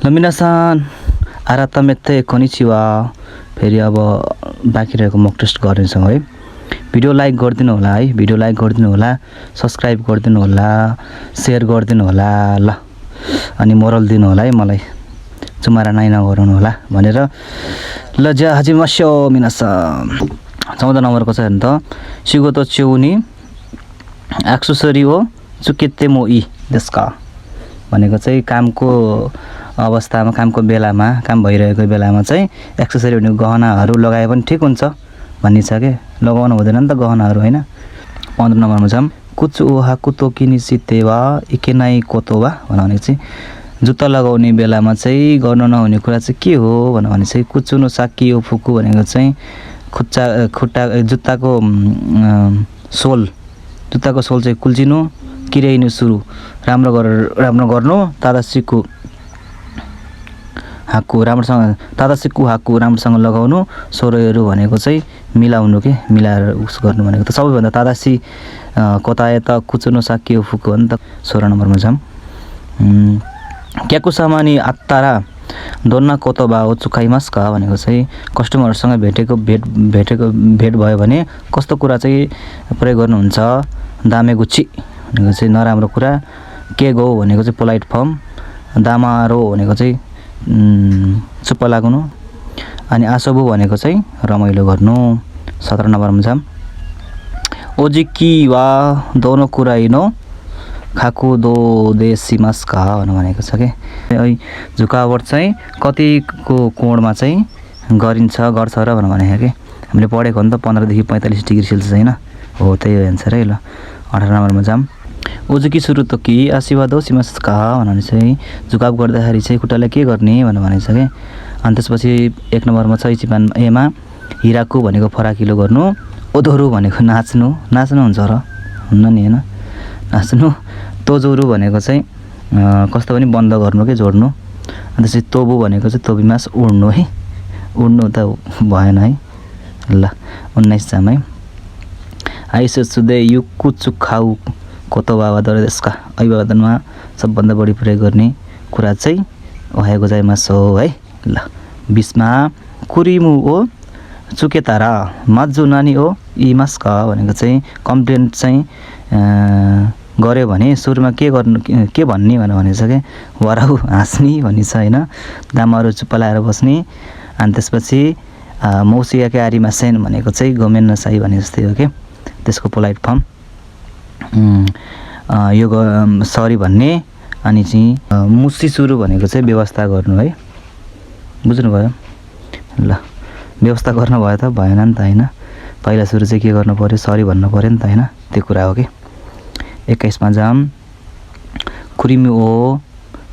ल मिनासान आरातामेते कोनिचिवा फेरि अब बाँकी रहेको मक टेस्ट गर्नेछौँ है। भिडियो लाइक गरिदिनु होला है, भिडियो लाइक गरिदिनु होला, सब्सक्राइब गरिदिनु होला, सेयर गरिदिनु होला ल। अनि मोरल दिनु होला है मलाई, चुमारा नाइ नगराउनु होला भनेर ल। ज्या हाजिमास्यो मिनासान 14 नम्बरको छ हेर्नु त। सिगोतो च्याउनी एक्सेसरी हो चुकेते मोई देस्का भनेको चाहिँ कामको अवस्थामा, कामको बेलामा, काम भइरहेको बेलामा चाहिँ एक्सेसरी भनेको गहनाहरू लगाए पनि ठिक हुन्छ भन्ने छ के। लगाउनु हुँदैन नि त गहनाहरू होइन। 15 नम्बरमा छ कुचु ओहा कुतो किनिसिते वा इकेनाइ कोतो वा भनेको चाहिँ जुत्ता लगाउने बेलामा चाहिँ गर्नु नहुने कुरा चाहिँ के हो भने चाहिँ कुचुनो साकियो फुकु भनेको चाहिँ खुट्टा जुत्ताको सोल चाहिँ कुल्चिनु, किराइनु सुरु राम्रो गर्नु, तादासिकु हाकु राम्रोसँग लगाउनु, सोरोहरू भनेको चाहिँ मिलाउनु के, मिलाएर उस गर्नु भनेको त सबैभन्दा तादासी कोताए त कुचुनो साकियो फुकु हो नि त। 16 नम्बरमा छ क्याकु सामानी आत्तारा दोन्ना कोतोबा हो चुकाइमास का भनेको चाहिँ कस्टमरसँग भेट भयो भने कस्तो कुरा चाहिँ प्रयोग गर्नुहुन्छ। दामे गुच्ची भनेको चाहिँ नराम्रो कुरा, के गो भनेको चाहिँ पोलाइट फर्म, दामारो भनेको चाहिँ चुप्प लाग्नु, अनि आसोबु भनेको चाहिँ रमाइलो गर्नु। 17 नम्बरमा छ ओजिकी वा दोनो कुराइनो खाकु दो देसिमास का भनेको छ के। झुकावट चाहिँ कतिको कोणमा चाहिँ गर्छ र भनेको के। हामीले पढेको हो नि त 15 देखि 45 डिग्री सेल्सियस होइन हो, त्यही हो एन्सर है ल। 18 नम्बरमा जाम ओजुकी सुरु त कि आशीर्वाद हो सिमास का भन्ने चाहिँ झुकाव गर्दाखेरि चाहिँ खुट्टालाई के गर्ने भनेको छ के। अनि त्यसपछि 1 नम्बरमा छ इचिपान एमा हिराकु भनेको फराकिलो गर्नु, ओधोरु भनेको नाच्नु हुन्छ र हुन्न नि होइन, नाच्नु। तोजोरु भनेको चाहिँ कस्तो पनि बन्द गर्नु के, जोड्नु। अनि त्यसपछि तोबु भनेको चाहिँ तोबिमास उड्नु है, उड्नु त भएन है ल। 19 जाम है आइसो सुदे यु कुचु खाउ कोतो बाबा दर देशका अभिवादनमा सबभन्दा बढी प्रयोग गर्ने कुरा चाहिँ ओहाय गोजाइमास हो है ल। 20 मा कुरिमु ओ चुकेतारा माजु नानी ओ इमास का भनेको चाहिँ कम्प्लेन्ट चाहिँ गर्यो भने सुरुमा के भन्ने भनेको छ के, वराउ हाँस्ने भन्ने छ होइन। दामहरू चुप्प लाएर बस्ने। अनि त्यसपछि मौसियाके आरीमा सेन भनेको चाहिँ गोमेन नसाई भने जस्तै हो के, त्यसको पोलाइट फर्म। यो सरी भन्ने। अनि चाहिँ मुसी सुरु भनेको चाहिँ व्यवस्था गर्नु है, बुझ्नुभयो ल। व्यवस्था गर्नु भयो त भएन नि त होइन, पहिला सुरु चाहिँ के गर्नु पर्यो, सरी भन्नु पर्यो नि त होइन, त्यो कुरा हो कि। 21 मा जाम कुरिमि ओ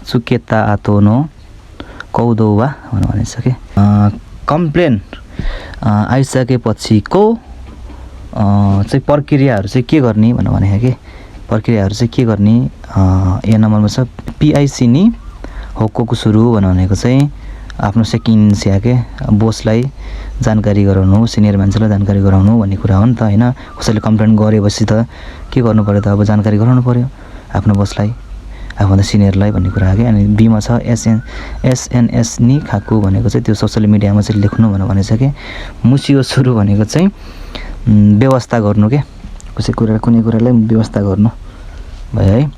चुकेता आतोनो कौदौवा भनेको छ कि कम्प्लेन आइसकेपछिको चाहिँ प्रक्रियाहरू चाहिँ के गर्ने भनेको कि। प्रक्रियाहरू चाहिँ के गर्ने। ए नम्बरमा छ पिआइसी नि होको सुरु भनेको चाहिँ आफ्नो सेकेन्ड स्याके बोसलाई जानकारी गराउनु, सिनियर मान्छेलाई जानकारी गराउनु भन्ने कुरा हो नि त होइन। कसैले कम्प्लेन गरेपछि त के गर्नु पर्यो त, अब जानकारी गराउनु पर्यो आफ्नो बोसलाई, आफूभन्दा सिनियरलाई भन्ने कुरा हो कि। अनि बीमा छ एसएनएस नि खाकु भनेको चाहिँ त्यो सोसियल मिडियामा चाहिँ लेख्नु भनेको छ कि। मुसियो सुरु भनेको चाहिँ व्यवस्था गर्नु के, कुनै कुरालाई व्यवस्था गर्नु भयो है।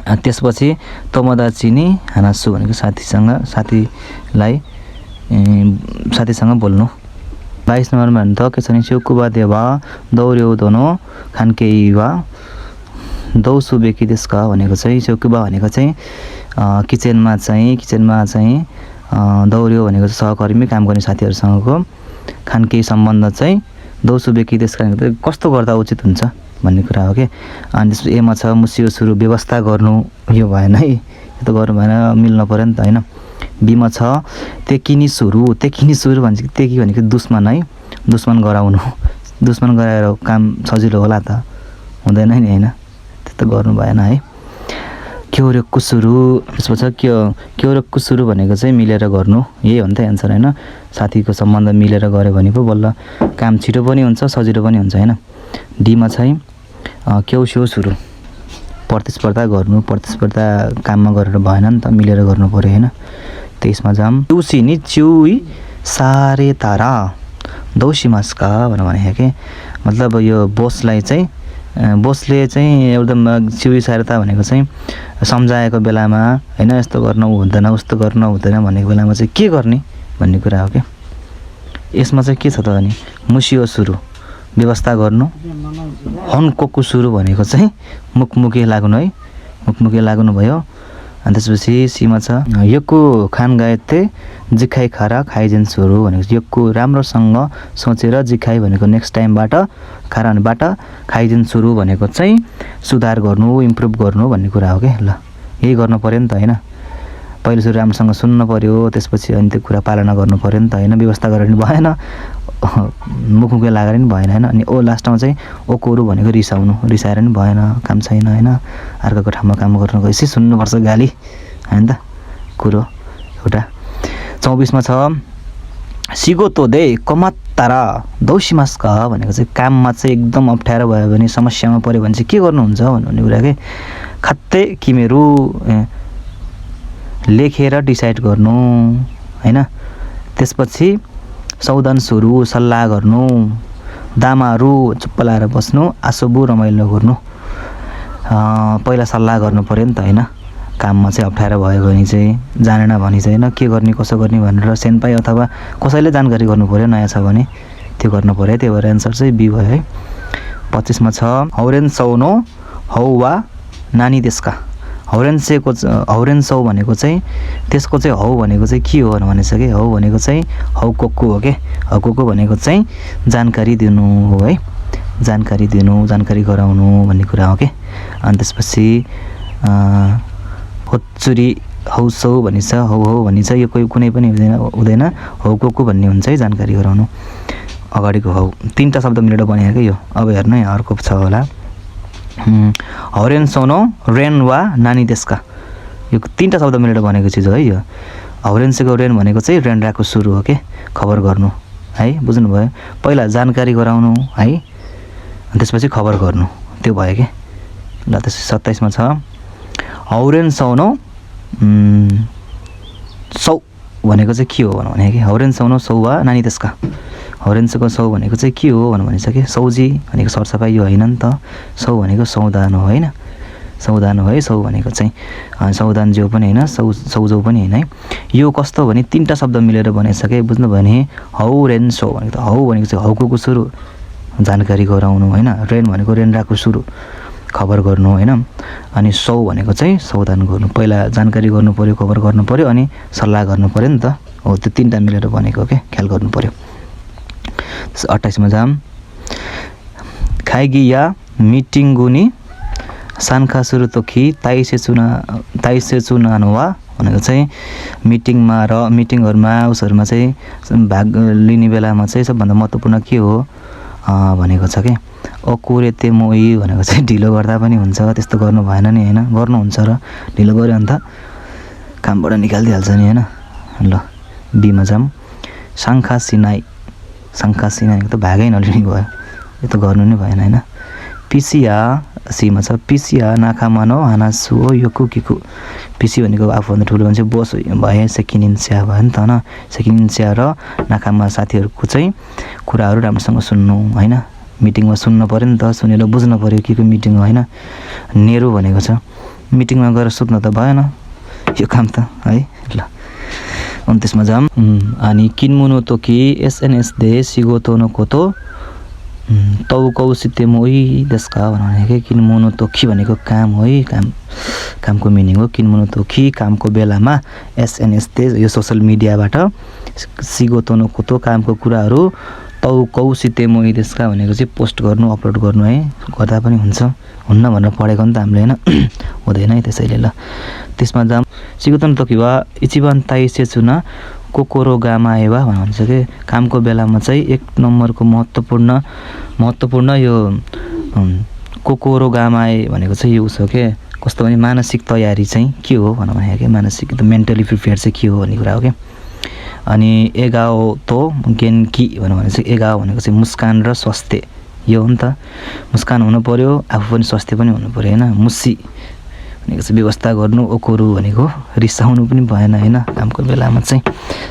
त्यसपछि तोमदा चिनी हानासु भनेको साथीसँग बोल्नु। 22 नम्बरमा त के छ नि चौकुबा देवा दौर्यो दोनो खानकेई वा दौसु बेकी देशका भनेको चाहिँ चौकुबा भनेको चाहिँ किचनमा चाहिँ दौर्यो भनेको चाहिँ सहकर्मी, काम गर्ने साथीहरूसँगको। खानकेई सम्बन्ध चाहिँ दौसु बेकी देशका कस्तो गर्दा उचित हुन्छ भन्ने कुरा हो कि। अनि त्यसपछि एमा छ मुसियो सुरु व्यवस्था गर्नु, यो भएन है, यो त गर्नु भएन, मिल्नु पऱ्यो नि त होइन। बीमा छ तेकिनी सुरु भन्छ कि तेकी भनेको दुश्मन है, दुश्मन गराएर काम सजिलो होला त, हुँदैन नि होइन, त्यो त गर्नु भएन है। क्योरक्कु सुरु त्यसपछि क्योरक्कु सुरु भनेको चाहिँ मिलेर गर्नु, यही हो नि त एन्सर होइन। साथीको सम्बन्ध मिलेर गऱ्यो भने पो बल्ल काम छिटो पनि हुन्छ, सजिलो पनि हुन्छ होइन। डीमा चाहिँ क्याउस्यो सुरु प्रतिस्पर्धा गर्नु, प्रतिस्पर्धा काममा गरेर भएन नि त, मिलेर गर्नु पर्यो होइन। 23मा जाम चिउसी नि चिउई सारे तारा दौसिमास्का भने के मतलब यो बोसलाई चाहिँ बोसले चाहिँ एकदम चिउई सारे तारा भनेको चाहिँ सम्झाएको बेलामा हैन यस्तो गर्न हुँदैन उस्तो गर्न हुँदैन भनेको बेलामा चाहिँ के गर्ने भन्ने कुरा हो के यसमा चाहिँ के छ त भने मुसियो सुरु व्यवस्था गर्नु हनको सुरु भनेको चाहिँ मुखमुखे लाग्नु है मुखमुखे लाग्नु भयो अनि त्यसपछि सीमा छ यक्कु खान गएते जिखाइ खारा खाइजेन सुरु भनेको यक्कु राम्रोसँग सोचेर जिखाइ भनेको नेक्स्ट टाइमबाट खारा भनेबाट खाइजेन सुरु भनेको चाहिँ सुधार गर्नु इम्प्रुभ गर्नु भन्ने कुरा हो के ल यही गर्नु पर्यो नि त हैन पहिले सुरु राम्रोसँग सुन्नु पर्यो त्यसपछि अनि त्यो कुरा पालना गर्नु पर्यो नि त हैन व्यवस्था गरेर नि भएन मुखमुखे लागेर नि भएन हैन अनि लास्टमा चाहिँ ओकोरु भनेको रिसाउनु रिसाएर नि भएन काम छैन हैन अर्काको ठाउँमा काम गर्न गएपछि सुन्नुपर्छ गाली हैन त कुरो एउटा 24 मा छ सिगोतो दे कमात्तारा दौसिमास्का भनेको चाहिँ काममा चाहिँ एकदम अप्ठ्यारो भयो भने समस्यामा पर्यो भने चाहिँ के गर्नुहुन्छ भन्ने कुरा के खत्ते किमेरु लेखेर डिसाइड गर्नु हैन त्यसपछि सौदान सुरु सल्लाह गर्नु दामाहरू चुप्प लाएर बस्नु आसुबु रमाइलो गर्नु पहिला सल्लाह गर्नु पर्यो नि त हैन काममा चाहिँ अप्ठ्यारो भयो भने चाहिँ जानेन भने चाहिँ हैन के गर्ने कसो गर्ने भनेर सेन्पाई अथवा कसैले जानकारी गर्नु पर्यो नयाँ छ भने त्यो गर्नु पर्यो त्यही भएर एन्सर चाहिँ बी भयो है 25 मा छ हौरेन सौनो हौवा नानी देशका हौरेन सौ भनेको चाहिँ त्यसको चाहिँ हौ भनेको चाहिँ के हो भनेछ के हौ भनेको चाहिँ हौकोको हो के हौकोको भनेको चाहिँ जानकारी दिनु हो है जानकारी दिनु जानकारी गराउनु भन्ने कुरा हो के अनि त्यसपछि होचुरी हौसौ भनिन्छ हौ हौ भनिन्छ यो कोही कुनै पनि हुँदैन हौकोको भन्ने हुन्छ है जानकारी गराउनु अगाडिको हौ तीनटा शब्द मिलेर बनेको यो अब हेर्नु है अर्को छ होला हौरेन सोनो रेन वा नानी देशका यो तीनटा शब्द मिलेर बनेको चिज हो है यो हौरेन्सेको रेन भनेको चाहिँ रेन्ड्राको सुरु हो के खबर गर्नु है बुझ्नुभयो पहिला जानकारी गराउनु है त्यसपछि खबर गर्नु त्यो भयो के ल त्यसपछि 27 मा छ हौरेन सौनो सौ भनेको चाहिँ के हो भने के हौरेन सौनो सौ वा नानी देशका हौरेन्सेको सौ भनेको चाहिँ के हो भनिन्छ के सौजी भनेको सरसफाइ यो होइन नि त सौ भनेको सौदान हो हैन सौदान हो है सौ भनेको चाहिँ सौदान जो पनि हैन सौजौ पनि हैन है यो कस्तो भने तीनटा शब्द मिलेर बनिसके बुझ्नु भने हौरेन सौ भनेको त हौ भनेको चाहिँ हौको सुरु जानकारी गराउनु हैन रेन भनेको रेन्ड्राको सुरु खबर गर्नु हैन अनि सौ भनेको चाहिँ सौदान गर्नु पहिला जानकारी गर्नु पर्यो खबर गर्नु पर्यो अनि सल्लाह गर्नु पर्यो नि त हो त्यो तीनटा मिलेर बनेको के ख्याल गर्नु पर्यो 28 मा जाम खाइगी या मिटिङ गुनी सानखा सुरु तोखी ताइसे चुनानवा भनेको चाहिँ मिटिङमा र मिटिङहरुमा उसहरुमा चाहिँ भाग लिने बेलामा चाहिँ सबभन्दा महत्त्वपूर्ण के हो भनेको छ के अकुरेते मोही भनेको चाहिँ ढिलो गर्दा पनि हुन्छ त्यस्तो गर्नु भएन नि हैन गर्नुहुन्छ र ढिलो गर्यो भने त कामबाट निकाल्दिहाल्छ नि हैन ल बी मा जाम सांखा सिनाइ त भागै नलिने भयो यो त गर्नु नै भएन हैन पिसिया सीमा छ पिसिया नाखा मानो हानासु यो कुकीको पिसी भनेको आफूभन्दा ठुलो मान्छे बोस भए सेकिनिन्स्या भयो नि त हैन सेकिनिन्स्या र नाखामा साथीहरुको चाहिँ कुराहरु राम्रोसँग सुन्नु हैन मिटिङमा सुन्न पर्यो नि त सुनेर बुझ्न पर्यो के मिटिङ हो हैन नेरु भनेको छ मिटिङमा गएर सुत्न त भएन यो काम त है ल 29 मा जाम अनि किनमुनो तोकी एसएनएस दे सिगोतो नो कोतो तौकौ सितेमोई देशका भनेको किनमुनो तोकी भनेको काम हो है कामको मिनिङ हो किनमुनो तोकी कामको बेलामा एसएनएस दे यो सोशल मिडियाबाट सिगोतो नो कोतो कामको कुराहरु तौकौ सितेमोई देशका भनेको चाहिँ पोस्ट गर्नु अपलोड गर्नु है गर्दा पनि हुन्छ हुन्न भनेर पढेको नि त हामीले हैन हुँदैन है त्यसैले ल त्यसमा जाम सिगोतो नो तोकी वा इचिबान ताइसे चुना कोकोरो गामा एवा भन्छ के कामको बेलामा चाहिँ एक नम्बरको महत्त्वपूर्ण यो कोकोरो गामाए भनेको चाहिँ यो उसो के कस्तो भने मानसिक तयारी चाहिँ के हो भने के मानसिक त मेन्टली प्रिपेयर चाहिँ के हो भन्ने कुरा हो के अनि एगाओ तो गेन्की भने चाहिँ एगाओ भनेको चाहिँ मुस्कान र स्वास्थ्य यो हो नि त मुस्कान हुनु पर्यो आफू पनि स्वास्थ्य पनि हुनु पर्यो हैन मुसी भनेको चाहिँ व्यवस्था गर्नु ओकोरु भनेको रिसाउनु पनि भएन हैन कामको बेलामा चाहिँ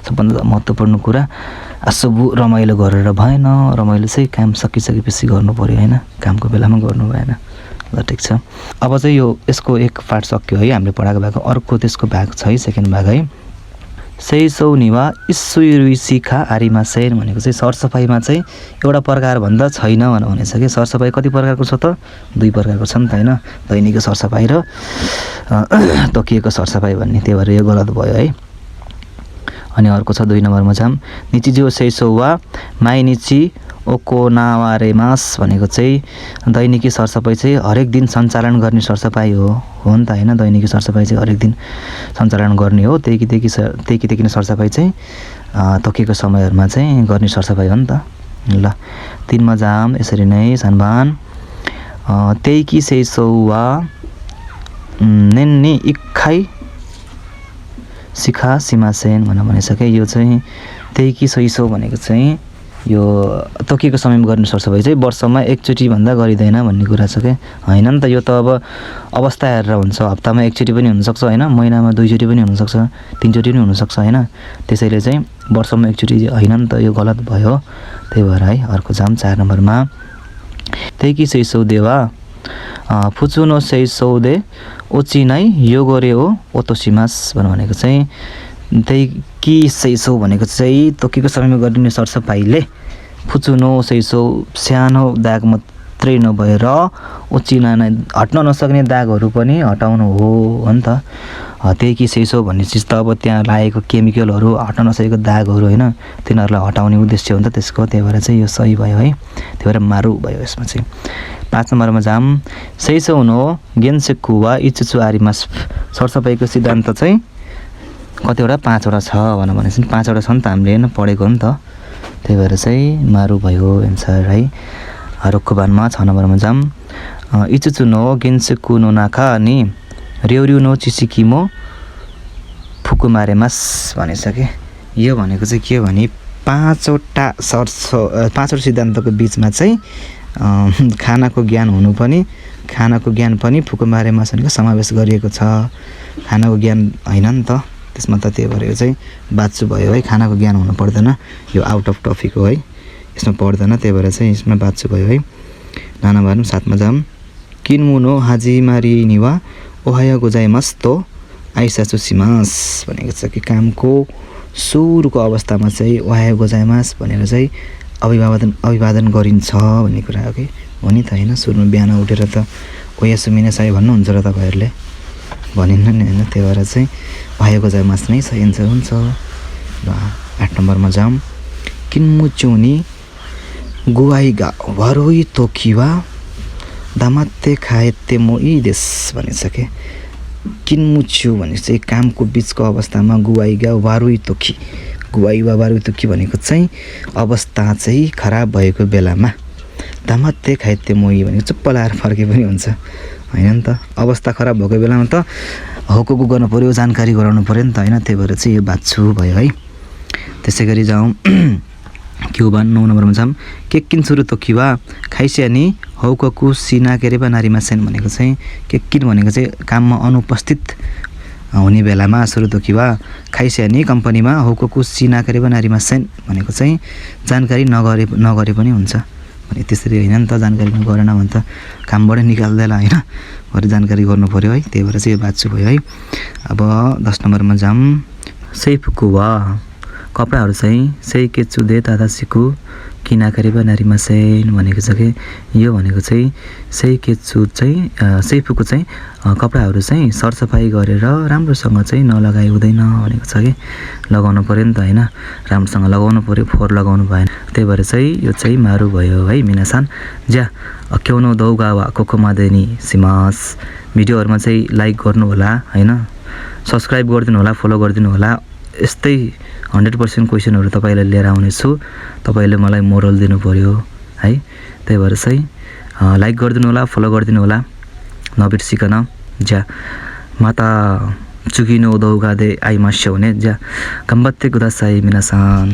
सबभन्दा महत्त्वपूर्ण कुरा आसुबु रमाइलो गरेर भएन रमाइलो चाहिँ काम सकिसकेपछि गर्नु पर्यो हैन कामको बेलामा गर्नु भएन ल ठीक छ अब चाहिँ यो यसको एक पार्ट सक्यो है हामीले पढाएको भाग अर्को त्यसको भाग छ है सेकेन्ड भाग है सेइसौ निवा इस्सुइरुइ सिखा आरिमा सेन भनेको चाहिँ सरसफाइमा चाहिँ एउटा प्रकार भन्दा छैन भनेछ कि सरसफाइ कति प्रकारको छ त दुई प्रकारको छ नि त हैन दैनिक सरसफाइ र तोकिएको सरसफाइ भन्ने त्यही भएर यो गलत भयो है अनि अर्को छ 2 नम्बरमा जाम निचिजो सेइसौ वा माइनिची ओकोनावारेमास भनेको चाहिँ दैनिकी सरसफाइ चाहिँ हरेक दिन सञ्चालन गर्ने सरसफाइ हो नि त हैन दैनिकी सरसफाइ चाहिँ हरेक दिन सञ्चालन गर्ने हो त्यही सरसफाइ चाहिँ तोकेको समयहरुमा चाहिँ गर्ने सरसफाइ हो नि त ल 3 मा जाम यसरी नै सन्मान तेइकी सेइसौ वा नेन्नी इक्खाइ सिखा सिमासेन भनिसके यो चाहिँ तेइकी सेइसौ भनेको चाहिँ यो तोकिएको समयमा गर्ने सरसफाइ चाहिँ वर्षमा एकचोटी भन्दा गरिदैन भन्ने कुरा छ के हैन नि त यो त अब अवस्था हेरेर हुन्छ हप्तामा एकचोटी पनि हुन सक्छ हैन महिनामा दुईचोटी पनि हुन सक्छ तीनचोटी पनि हुन सक्छ हैन त्यसैले चाहिँ वर्षमा एकचोटी हैन नि त यो गलत भयो त्यही भएर है अर्को जाम 4 नम्बरमा तेइकी सेइसौ देवा फुचुनो सेइसौ दे ओचिनाइ योगोरे हो ओतोसिमास भनेको चाहिँ तेइकी सेइसौ भनेको चाहिँ तोकेको समयमा गरिने सरसफाइले फुचुनो सेइसौ सानो दाग मात्रै नभएर ओचिना हट्न नसक्ने दागहरू पनि हटाउनु हो नि त तेइकी सेइसौ भन्ने चिज त अब त्यहाँ लागेको केमिकलहरू हट्न नसकेको दागहरू हैन तिनीहरुलाई हटाउने उद्देश्य हो नि त त्यसको त्यही भएर चाहिँ यो सही भयो है त्यही भएर मारु भयो यसमा चाहिँ 5 नम्बरमा जाम सेइसौ नो गेन्सेकु वा इचुचु आरिमास सरसफाइको सिद्धान्त चाहिँ कतिवटा 5 वटा छ भनेपछि 5 वटा छ नि त हामीले हैन पढेको नि त त्यही भएर चाहिँ मारु भयो एन्सर है रोक्कुबानमा 6 नम्बरमा जाम इचुचु नो गेन्सेकु नो नाका अनि रेउरिउ नो चिसिकिमो फुकुमारेमास भनिसके यो भनेको चाहिँ के भने 5 वटा सिद्धान्तको बीचमा चाहिँ खानाको ज्ञान पनि फुकुमारेमास भनेको समावेश गरिएको छ खानाको ज्ञान हैन नि त त्यसमा त त्यही भएर यो चाहिँ बाच्चु भयो है खानाको ज्ञान हुनु पर्दैन यो आउट अफ टपिक हो है यसमा पर्दैन त्यही भएर चाहिँ यसमा बाच्चु भयो है नाना भानु 7 मा जाम किनमुनो हाजिमारी निवा ओहायो गोजाइमास तो आइसाचु सिमास भनेको छ कि कामको सुरुको अवस्थामा चाहिँ ओहायो गोजाइमास भनेर चाहिँ अभिवादन गरिन्छ भन्ने कुरा हो कि हो नि त हैन सुरुमा बिहान उठेर त ओयासुमिना साई भन्नुहुन्छ र तपाईहरुले भनिन्न नि हैन त्यही भएर चाहिँ ओहायो गोजाइमास नै सही एन्सर हुन्छ ल 8 नम्बरमा जाम किन्मुचुनी गुआइगा वारोइ तोकिवा दामाते खाएते मोइ देश भनिसके किन्मुचु भने चाहिँ कामको बीचको अवस्थामा गुआइगा वारोइ तोकी गुआइ वा वारोइ तोकी भनेको चाहिँ अवस्था चाहिँ खराब भएको बेलामा दामाते खाएते मोइ भनेको चुप्प लाएर फर्के पनि हुन्छ हैन नि त अवस्था खराब भएको बेलामा त हौकको गर्नु पर्यो जानकारी गराउनु पर्यो नि त हैन त्यही भएर चाहिँ यो बाच्छु भयो है त्यसैगरी जाउँ क्युबान 9 नम्बरमा जाम केक्किन सुरु तोकिवा खाइस्यानी हौककु सिना केरेबा नारीमा सेन भनेको चाहिँ केक्किन भनेको चाहिँ काममा अनुपस्थित हुने बेलामा सुरु तोकिवा खाइस्यानी कम्पनीमा हौककु सिना केरेबा नारीमा सेन भनेको चाहिँ जानकारी नगरे पनि हुन्छ भने त्यसरी हैन नि त जानकारी गरेन भने त कामबाट निकाल्दैन हैन भरे जानकारी गर्नु पर्यो है त्यही भएर चाहिँ यो बाच्छु भयो है अब 10 नम्बरमा जाम सेइफुकुवा कपडाहरु चाहिँ सेइकेचु दे तादासिकु किना करेबा नारीमा सेन भनेको छ कि यो भनेको चाहिँ सेइकेचु चाहिँ सेइफुको चाहिँ कपडाहरु चाहिँ सरसफाइ गरेर राम्रोसँग चाहिँ नलगाइ हुँदैन भनेको छ कि लगाउनु पर्यो नि त हैन राम्रोसँग लगाउनु पर्यो फोहोर लगाउनु भएन त्यही भएर चाहिँ यो चाहिँ मारु भयो है मिनासान ज्या क्योनो दौगा वा कोकोमादेनी सिमास भिडियोहरुमा चाहिँ लाइक गर्नु होला हैन सब्स्क्राइब गरिदिनु होला फलो गरिदिनु होला यस्तै 100% क्वेशनहरु तपाईलाई लिएर आउने छु तपाईले मलाई मोरल दिनु पर्यो है त्यही भएर चाहिँ लाइक गरिदिनु होला फलो गरिदिनु होला नबिर्सिकन ज्या माता चुकिनो दौगा दे आइमास्यो भने ज्या गम्बत्ते गुदासाई मिनासान